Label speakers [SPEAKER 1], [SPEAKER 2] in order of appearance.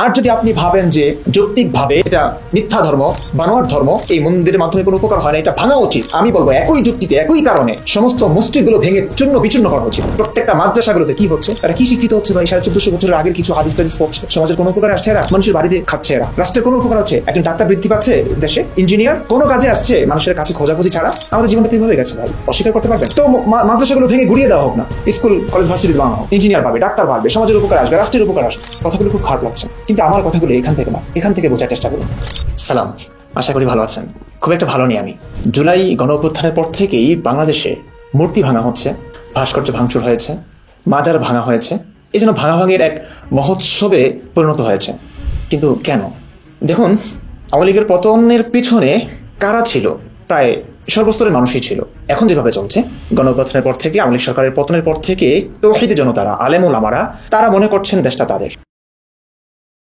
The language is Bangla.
[SPEAKER 1] আর যদি আপনি ভাবেন যে যৌক্তিকভাবে এটা মিথ্যা ধর্ম, বানোয়ার ধর্ম, এই মন্দিরের মাধ্যমে কোনো উপকার হয় না, এটা ভাঙা উচিত, আমি বলবো একই যুক্তিতে একই কারণে সমস্ত মসজিদগুলো ভেঙে চূর্ণ বিচূর্ণ করা উচিত। প্রত্যেকটা মাদ্রাসাগুলোতে কি হচ্ছে, তারা কি শিক্ষিত হচ্ছে ভাই? 1450 বছরের আগের কিছু হাদিস টাদিস পড়ছে, সমাজের কোনো উপকার আসছে এরা? মানুষের বাড়িতে খাচ্ছে এরা? রাষ্ট্রের কোনো উপকার হচ্ছে? একজন ডাক্তার বৃদ্ধি পাচ্ছে দেশে, ইঞ্জিনিয়ার কোনো কাজে আসছে মানুষের কাছে খোঁজাখুঁজি ছাড়া? আমাদের জীবনটা কিভাবে গেছে ভাই, অস্বীকার করতে পারবেন? তো মাদ্রাসাগুলো ভেঙে ঘুরিয়ে দেওয়া হোক না, স্কুল কলেজ ভার্সিটি বানানো হোক, ইঞ্জিনিয়ার পাবে, ডাক্তার পাবে, সমাজের উপকার আসবে, রাষ্ট্রের উপকার আসবে। কথাগুলো খুব খারাপ লাগছে, কিন্তু আমার কথাগুলো এখান থেকে না, এখান থেকে বোঝার চেষ্টা করুন। সালাম, আশা করি ভালো আছেন। খুব একটা ভালো নেই আমি। জুলাই গণ অভ্যুত্থানের পর থেকেই বাংলাদেশে মূর্তি ভাঙা হচ্ছে, ভাস্কর্য ভাঙচুর হয়েছে, মাজার ভাঙা হয়েছে, এই জন্য ভাঙাভাঙির এক মহোৎসবে পরিণত হয়েছে। কিন্তু কেন? দেখুন, আওয়ামী লীগের পতনের পিছনে কারা ছিল? প্রায় সর্বস্তরের মানুষই ছিল। এখন যেভাবে চলছে, গণ অভ্যুত্থানের পর থেকে, আওয়ামী লীগ সরকারের পতনের পর থেকে তৌহিদি জনতারা, আলেম ওলামারা, তারা মনে করছেন দেশটা তাদের।